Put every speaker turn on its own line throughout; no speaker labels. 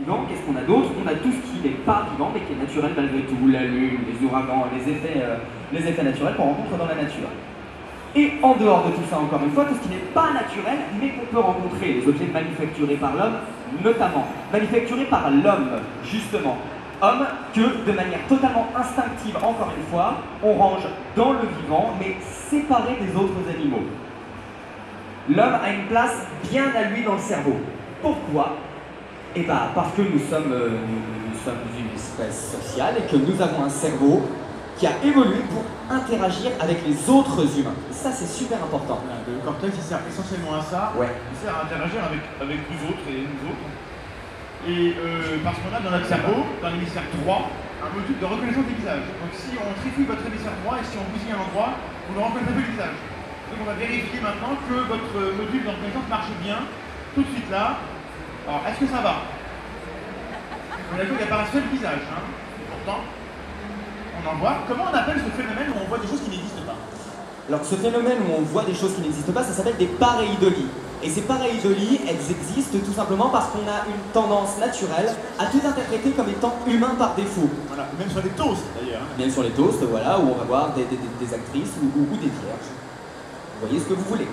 vivant, qu'est-ce qu'on a d'autre? On a tout ce qui n'est pas vivant, mais qui est naturel malgré tout. La lune, les ouragans, les effets naturels qu'on rencontre dans la nature. Et en dehors de tout ça, encore une fois, tout ce qui n'est pas naturel, mais qu'on peut rencontrer, les objets manufacturés par l'homme, notamment. Manufacturés par l'homme, justement. Homme que, de manière totalement instinctive, encore une fois, on range dans le vivant, mais séparé des autres animaux. L'homme a une place bien à lui dans le cerveau. Pourquoi? Eh bien, parce que nous sommes une espèce sociale et que nous avons un cerveau qui a évolué pour interagir avec les autres humains. Et ça, c'est super important.
Le cortex, il sert essentiellement à ça.
Ouais.
Il sert à interagir avec nous autres et nous autres. Et parce qu'on a dans notre cerveau, dans l'hémisphère droit, un module de reconnaissance des visages. Donc si on trifouille votre hémisphère droit et si on bousille un endroit, vous ne reconnaissez plus le visage. Donc on va vérifier maintenant que votre module de reconnaissance marche bien, tout de suite là. Alors, est-ce que ça va? On a vu qu'il n'y a pas un seul visage, hein. Pourtant, on en voit. Comment on appelle ce phénomène où on voit des choses qui n'existent pas?
Alors ce phénomène où on voit des choses qui n'existent pas, ça s'appelle des pareidolies. Et ces pareidolies, elles existent tout simplement parce qu'on a une tendance naturelle à tout interpréter comme étant humain par défaut.
Voilà, même sur les toasts d'ailleurs.
Même sur les toasts, voilà, où on va voir des actrices ou des vierges. Vous voyez ce que vous voulez.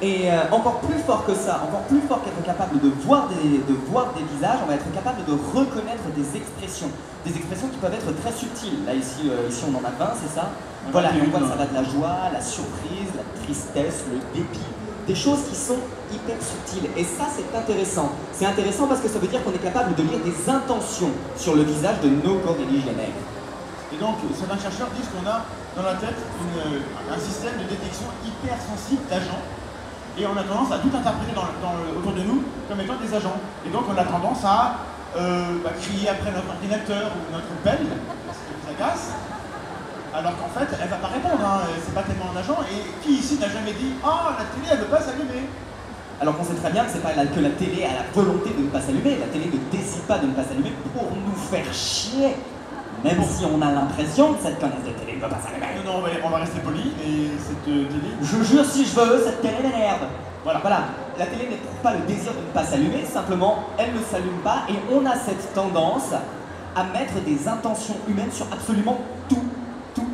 Et encore plus fort que ça, encore plus fort qu'être capable de voir des visages, on va être capable de reconnaître des expressions qui peuvent être très subtiles. Là, ici on en a 20, c'est ça? Voilà, et on voit que ça va de la joie, la surprise, la tristesse, le dépit, des choses qui sont hyper subtiles. Et ça, c'est intéressant. C'est intéressant parce que ça veut dire qu'on est capable de lire des intentions sur le visage de nos corréligionnaires.
Et donc, certains chercheurs disent qu'on a dans la tête un système de détection hyper sensible d'agents. Et on a tendance à tout interpréter autour de nous comme étant des agents. Et donc on a tendance à crier après notre ordinateur ou notre pelle, parce que ça casse, alors qu'en fait elle va pas répondre, hein. C'est pas tellement un agent. Et qui ici n'a jamais dit « Ah, la télé elle veut pas s'allumer ?»
Alors qu'on sait très bien que c'est pas que la télé a la volonté de ne pas s'allumer, la télé ne décide pas de ne pas s'allumer pour nous faire chier. Même si on a l'impression que cette connasse de télé ne va pas s'allumer.
Non, on va rester poli, et cette télé...
Je jure, si je veux, cette télé m'énerve. Voilà, la télé n'éprouve pas le désir de ne pas s'allumer, simplement, elle ne s'allume pas, et on a cette tendance à mettre des intentions humaines sur absolument tout.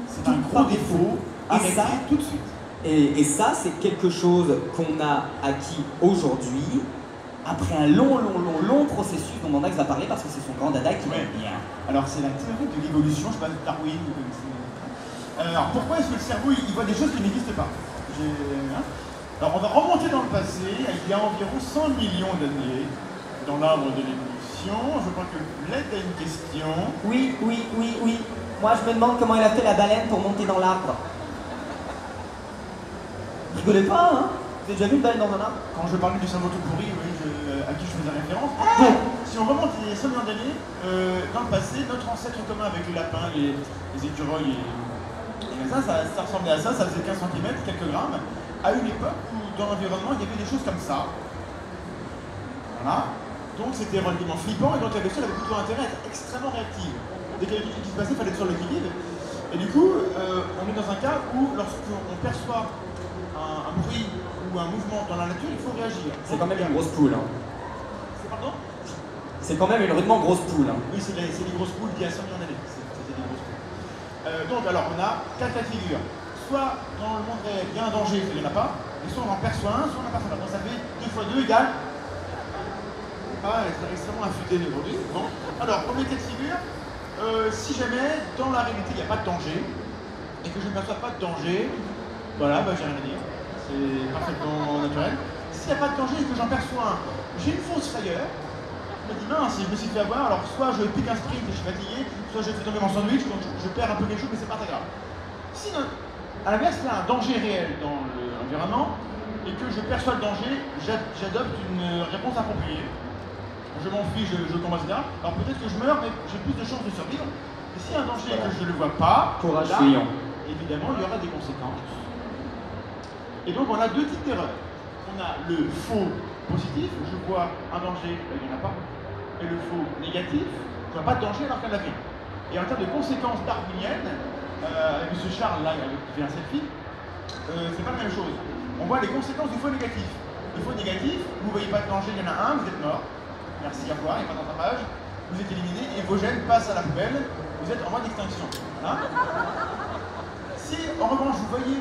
C'est un gros défaut, arrêtez tout de suite.
Et ça, c'est quelque chose qu'on a acquis aujourd'hui, après un long processus dont Mandax va parler parce que c'est son grand dada qui aime bien.
Alors c'est la théorie de l'évolution, je sais pas, Darwin, vous connaissez. Alors pourquoi est-ce que le cerveau il voit des choses qui n'existent pas? Alors on va remonter dans le passé, il y a environ 100 millions d'années, dans l'arbre de l'évolution. Je crois que Bled a une question.
Oui. Moi je me demande comment elle a fait la baleine pour monter dans l'arbre. Rigolez pas, hein? Vous avez déjà vu une baleine dans un arbre?
Quand je parlais du cerveau tout pourri, oui, à qui je faisais référence. Bon, si on remonte les 100 millions d'années, dans le passé, notre ancêtre commun avec les lapins, les écureuils et ça ressemblait à ça faisait 15 cm, quelques grammes, à une époque où dans l'environnement il y avait des choses comme ça. Voilà. Donc c'était relativement flippant et donc la bestiole avait plutôt intérêt à être extrêmement réactive. Dès qu'il y avait quelque chose qui se passait, il fallait être sur le qui-vive. Et du coup, on est dans un cas où lorsqu'on perçoit un bruit ou un mouvement dans la nature, il faut réagir.
C'est quand même une grosse poule. Hein.
Pardon?
C'est quand même une rudement grosse poule. Hein.
Oui, c'est des grosses poules d'il y a 100 millions d'années. C'était des grosses poules. Donc alors, on a 4 cas de figure. Soit dans le monde réel, il y a un danger, il n'y en a pas. Et soit on en perçoit un, soit on n'en perçoit pas. Donc ça fait 2 x 2 égale... Ah, elle est extrêmement affûtée aujourd'hui. Bon. Alors, premier cas de figure, si jamais, dans la réalité, il n'y a pas de danger, et que je ne perçois pas de danger, voilà, j'ai rien à dire. C'est parfaitement naturel. S'il n'y a pas de danger et que j'en perçois un, j'ai une fausse frayeur. Je me dis mince, si je me suis fait avoir, alors soit je pique un sprint et je suis fatigué, soit je fais tomber mon sandwich, donc je perds un peu quelque chose, mais c'est pas très grave. Sinon, à l'inverse, il y a un danger réel dans l'environnement et que je perçois le danger, j'adopte une réponse appropriée. Je m'enfuis, je tombe, etc. Alors peut-être que je meurs, mais j'ai plus de chances de survivre. Et s'il y a un danger et que je ne le vois pas,
courage
là,
fuyant.
Évidemment, il y aura des conséquences. Et donc on a deux types d'erreurs. On a le faux positif, je vois un danger, il n'y en a pas. Et le faux négatif, je ne vois pas de danger alors qu'il y en a rien. Et en termes de conséquences darwiniennes, avec M. Charles, là, qui fait un selfie, c'est pas la même chose. On voit les conséquences du faux négatif. Le faux négatif, vous ne voyez pas de danger, il y en a un, vous êtes mort. Merci, au revoir, il n'y a pas d'attrapage. vous êtes éliminé et vos gènes passent à la poubelle, vous êtes en mode extinction. Hein? Si en revanche vous voyez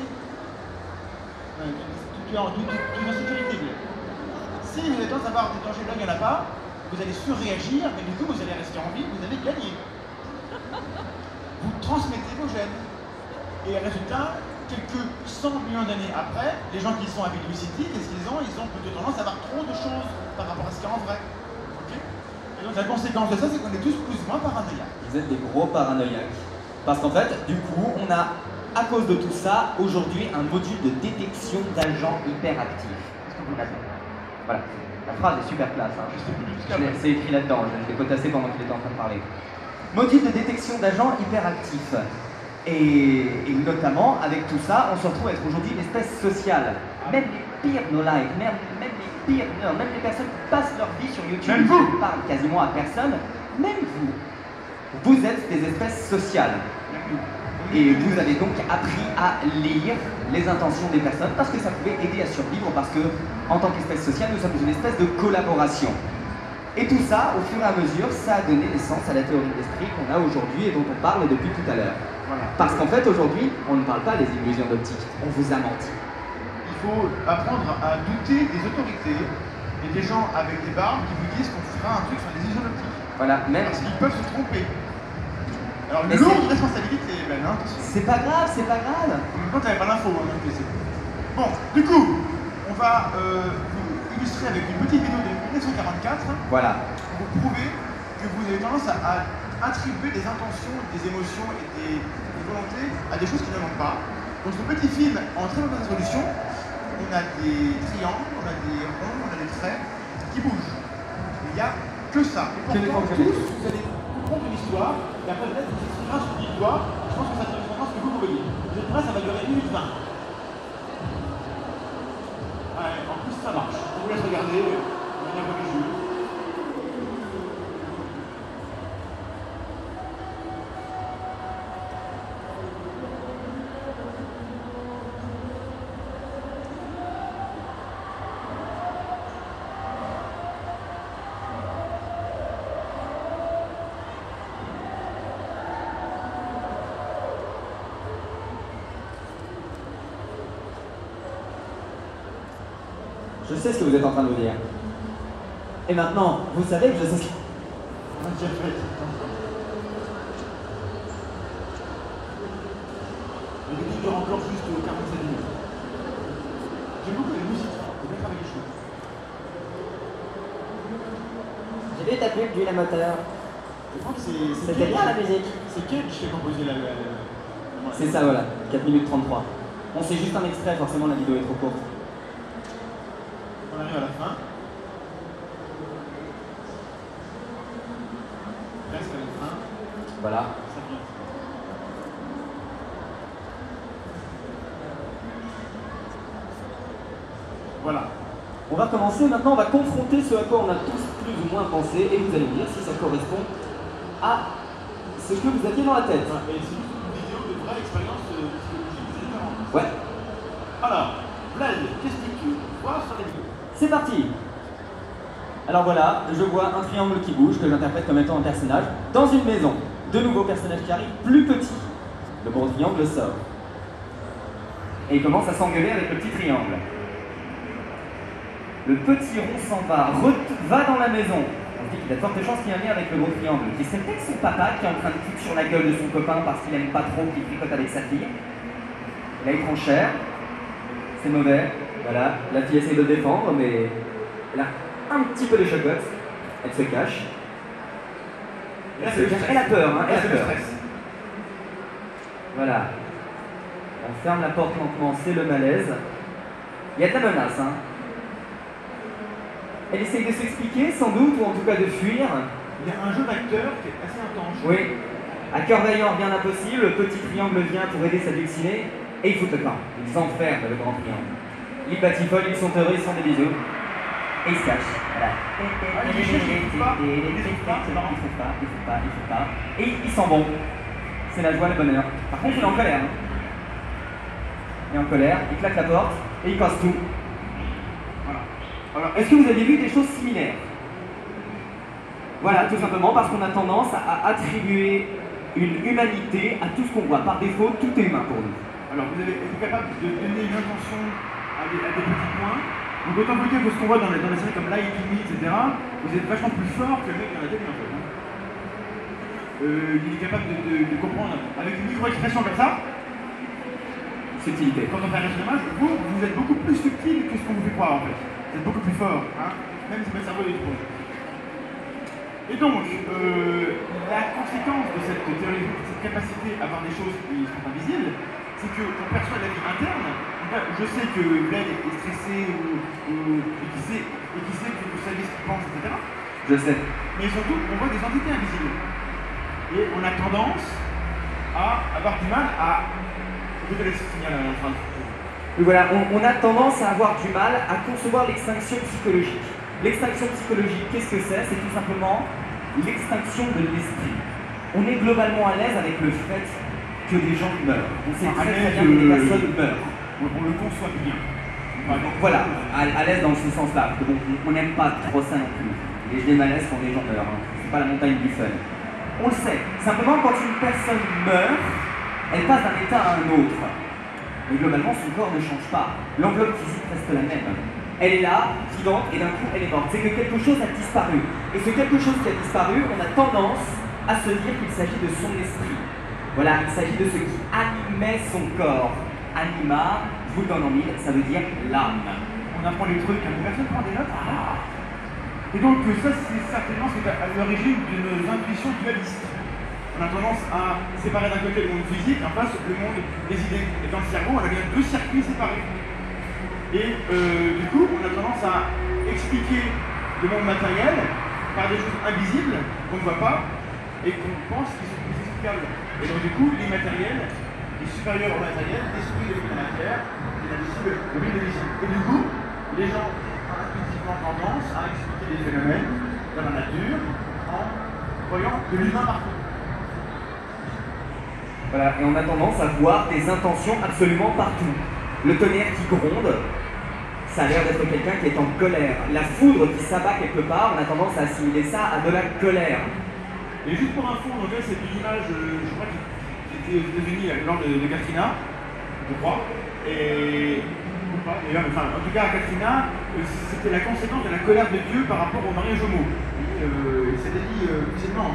tu es en sécurité, si vous avez tendance à avoir des dangers là, il n'y en a pas, vous allez surréagir, mais du coup vous allez rester en vie, vous allez gagner. Vous transmettez vos gènes. Et résultat, quelques 100 millions d'années après, les gens qui sont avec Lucity, qu'est-ce qu'ils ont? Ils ont plutôt tendance à avoir trop de choses par rapport à ce qu'il y a en vrai. Okay, et donc la conséquence de ça, c'est qu'on est tous plus ou moins paranoïaques.
Vous êtes des gros paranoïaques. Parce qu'en fait, du coup, on a, à cause de tout ça, aujourd'hui, un module de détection d'agents hyperactifs. Est-ce que vous l'avez? Voilà. La phrase est super classe. Hein. C'est écrit là-dedans, je l'ai potassé pendant qu'il était en train de parler. Module de détection d'agents hyperactifs. Et notamment, avec tout ça, on se retrouve à être aujourd'hui une espèce sociale. Même les pires no-life, même les pires nerds, même les personnes qui passent leur vie sur YouTube,
même vous,
qui ne parlent quasiment à personne, même vous êtes des espèces sociales. Et vous avez donc appris à lire les intentions des personnes parce que ça pouvait aider à survivre, parce que, en tant qu'espèce sociale, nous sommes une espèce de collaboration. Et tout ça, au fur et à mesure, ça a donné naissance à la théorie de l'esprit qu'on a aujourd'hui et dont on parle depuis tout à l'heure.
Voilà.
Parce qu'en fait, aujourd'hui, on ne parle pas des illusions d'optique, on vous a menti.
Il faut apprendre à douter des autorités et des gens avec des barbes qui vous disent qu'on fera un truc sur les illusions d'optique.
Voilà, même...
Parce qu'ils peuvent se tromper. Alors, une lourde responsabilité, Ben, hein.
C'est pas grave, c'est pas grave.
En même temps, t'avais pas l'info, hein, donc c'est... Bon, du coup, on va vous illustrer avec une petite vidéo de 1944.
Voilà.
Pour vous prouver que vous avez tendance à attribuer des intentions, des émotions et des volontés à des choses qui ne manquent pas. Donc ce petit film, en très bonne résolution, on a des triangles, on a des ronds, on a des traits qui bougent. Il n'y a que ça. Et pourtant, tous, vous allez comprendre une histoire, et après peut-être vous expliquera sur l'histoire. Je pense que ça correspond à ce que vous voyez. Vous êtes prêts, ça va durer 1 minute 20. Ouais, en plus ça marche. Je vous laisse regarder, on a pas les jeux.
Je sais ce que vous êtes en train de vous dire. Et maintenant, vous savez que je sais ce que...
On a déjà fait. Le début dure encore juste 47 minutes. J'aime beaucoup les musiques, faut bien travailler chaud.
J'ai vu ta pub d'huile à moteur.
Je crois que c'est
C'était bien la musique.
C'est Cage qui a composé la...
C'est ça, voilà, 4 minutes 33. On sait juste un extrait, forcément la vidéo est trop courte.
On arrive à la fin. Presque à la fin.
Voilà.
Ça vient. Voilà.
On va commencer, maintenant on va confronter ce à quoi on a tous plus ou moins pensé et vous allez me dire si ça correspond à ce que vous aviez dans la tête.
Et c'est juste une vidéo de vraie expérience psychologique différente.
Ouais.
Alors, Vlad, qu'est-ce que tu vois sur la vidéo?
C'est parti. Alors voilà, je vois un triangle qui bouge, que j'interprète comme étant un personnage, dans une maison. Deux nouveaux personnages qui arrivent, plus petits. Le gros triangle sort. Et il commence à s'engueuler avec le petit triangle. Le petit rond s'en va, va dans la maison. On se dit qu'il a de fortes chances qu'il y ait un lien avec le gros triangle, qui serait peut-être son papa qui est en train de foutre sur la gueule de son copain parce qu'il aime pas trop qu'il tricote avec sa fille. Et là il prend cher. C'est mauvais. Voilà, la fille essaie de le défendre, mais elle a un petit peu de chocotte. Elle se cache. Elle a peur, hein, elle a peur. Voilà. On ferme la porte lentement, c'est le malaise. Il y a de la menace, hein. Elle essaye de s'expliquer, sans doute, ou en tout cas de fuir.
Il y a un jeu d'acteur qui est assez intense.
Oui. À cœur vaillant, rien d'impossible, le petit triangle vient pour aider sa dulcinée, et ils foutent le camp. Ils enferment le grand triangle. Ils batifolent, ils sont heureux, ils font des bisous. Et ils se cachent. Voilà. Ils font pas. Et ils s'en vont. C'est la joie, le bonheur. Par contre, il est en colère. Hein. Il est en colère, il claque la porte, et il casse tout. Voilà. Alors, est-ce que vous avez vu des choses similaires? Voilà, tout simplement parce qu'on a tendance à attribuer une humanité à tout ce qu'on voit. Par défaut, tout est humain pour nous.
Alors, vous êtes capable de donner une intention à des petits points. Donc, autant vous dire que ce qu'on voit dans les séries comme Light to Me, etc., vous êtes vachement plus fort que le mec dans la tête, en fait. Il est capable de comprendre avec une micro-expression comme ça.
Subtilité.
Quand on fait un image, vous êtes beaucoup plus subtil que ce qu'on vous fait croire, en fait. Vous êtes beaucoup plus fort, hein, même si votre cerveau est trop. Et donc, la conséquence de cette théorie, de cette capacité à voir des choses qui sont invisibles, c'est qu'on perçoit la vie interne. Je sais que Bled est stressé et qui sait que vous savez ce qu'il pense, etc.
Je sais.
Mais surtout, on voit des entités invisibles. Et on a tendance à avoir du mal à... Vous allez se signaler en train de...
Et voilà, on a tendance à avoir du mal à concevoir l'extinction psychologique. L'extinction psychologique, qu'est-ce que c'est? C'est tout simplement l'extinction de l'esprit. On est globalement à l'aise avec le fait que des gens meurent. On sait très bien que des personnes meurent.
On le conçoit bien.
Donc voilà, à l'aise dans ce sens-là. Bon, on n'aime pas trop ça non plus. Les idées malaises quand des gens meurent. Hein. C'est pas la montagne du fun. On le sait. Simplement, quand une personne meurt, elle passe d'un état à un autre. Mais globalement, son corps ne change pas. L'enveloppe physique reste la même. Elle est là, vivante, et d'un coup, elle est morte. C'est que quelque chose a disparu. Et ce quelque chose qui a disparu, on a tendance à se dire qu'il s'agit de son esprit. Voilà, il s'agit de ce qui animait son corps. Anima, je vous le donne en mille, ça veut dire l'âme.
On apprend les trucs, personne prend des notes. Et donc ça, c'est certainement ce qui est à l'origine de nos intuitions dualistes. On a tendance à séparer d'un côté le monde physique, en face le monde des idées. Et dans le cerveau, on a bien deux circuits séparés. Et du coup, on a tendance à expliquer le monde matériel par des choses invisibles qu'on ne voit pas et qu'on pense qu'ils sont plus explicables. Et donc du coup, l'immatériel est supérieur au matériel, l'esprit de la matière, et l'invisible au visible. Et du coup, les gens ont intuitivement tendance à expliquer des phénomènes dans la nature en voyant de l'humain partout.
Voilà, et on a tendance à voir des intentions absolument partout. Le tonnerre qui gronde, ça a l'air d'être quelqu'un qui est en colère. La foudre qui s'abat quelque part, on a tendance à assimiler ça à de la colère.
Et juste pour info, on a cette image, je crois qui était aux États-Unis lors de Katrina, je crois. Et enfin, en tout cas, à Katrina, c'était la conséquence de la colère de Dieu par rapport aux mariages homo. Il s'était dit officiellement.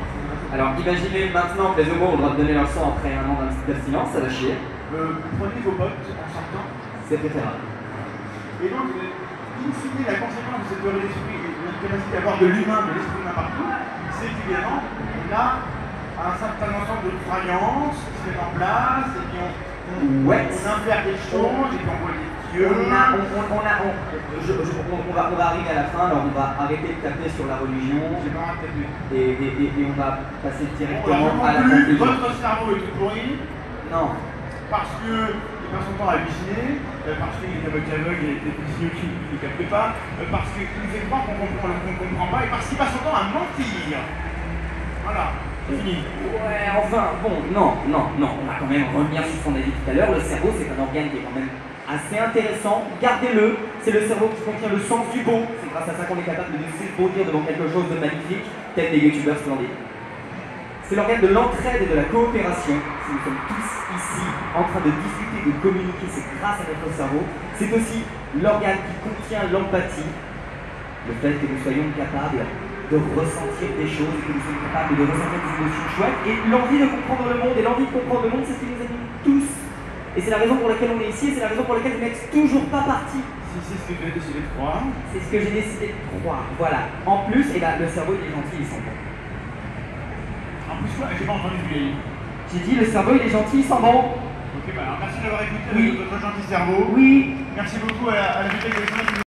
Alors imaginez maintenant que les homos ont le droit de donner leur sang après un an d'abstinence, ça va chier.
Prenez vos potes en sortant.
C'est préférable.
Et donc, in fine, la conséquence de cette théorie d'esprit et de notre capacité à avoir de l'humain, de l'esprit humain partout, c'est qu'évidemment, on a un certain ensemble de croyances qui se mettent en place, et puis on infère des choses, et puis on voit des dieux.
On va arriver à la fin, alors on va arrêter de taper sur la religion,
J'ai pas envie de taper.
et on va passer
Bon,
directement à la conclusion.
Votre cerveau est tout pourri,
Non.
parce qu'il passe son temps à halluciner, parce qu'il est aveugle, il a des yeux qui ne captent pas, parce qu'il nous fait croire qu'on comprend pas, et parce qu'il passe son temps à mentir. Voilà, c'est fini.
Ouais, enfin, bon, non, on va quand même revenir sur ce qu'on a dit tout à l'heure. Le cerveau, c'est un organe qui est quand même assez intéressant. Gardez-le, c'est le cerveau qui contient le sens du beau. C'est grâce à ça qu'on est capable de s'ébaudir devant quelque chose de magnifique, tels des youtubeurs splendides. C'est l'organe de l'entraide et de la coopération. Si nous sommes tous ici en train de discuter, de communiquer, c'est grâce à notre cerveau. C'est aussi l'organe qui contient l'empathie, le fait que nous soyons capables de ressentir des choses, que nous soyons capables de ressentir des émotions chouettes, et l'envie de comprendre le monde. Et l'envie de comprendre le monde, c'est ce qui nous anime tous. Et c'est la raison pour laquelle on est ici, et c'est la raison pour laquelle vous n'êtes toujours pas parti.
Si c'est ce que tu as décidé de croire.
C'est ce que j'ai décidé de croire. Voilà. En plus, et ben, le cerveau, il est gentil, il sent bon.
En plus, quoi, j'ai pas entendu ce vieilli.
J'ai dit, le cerveau, il est gentil, il sent bon.
Ok, bah alors merci d'avoir écouté
Oui.
votre gentil cerveau.
Oui.
Merci beaucoup à la bibliothèque de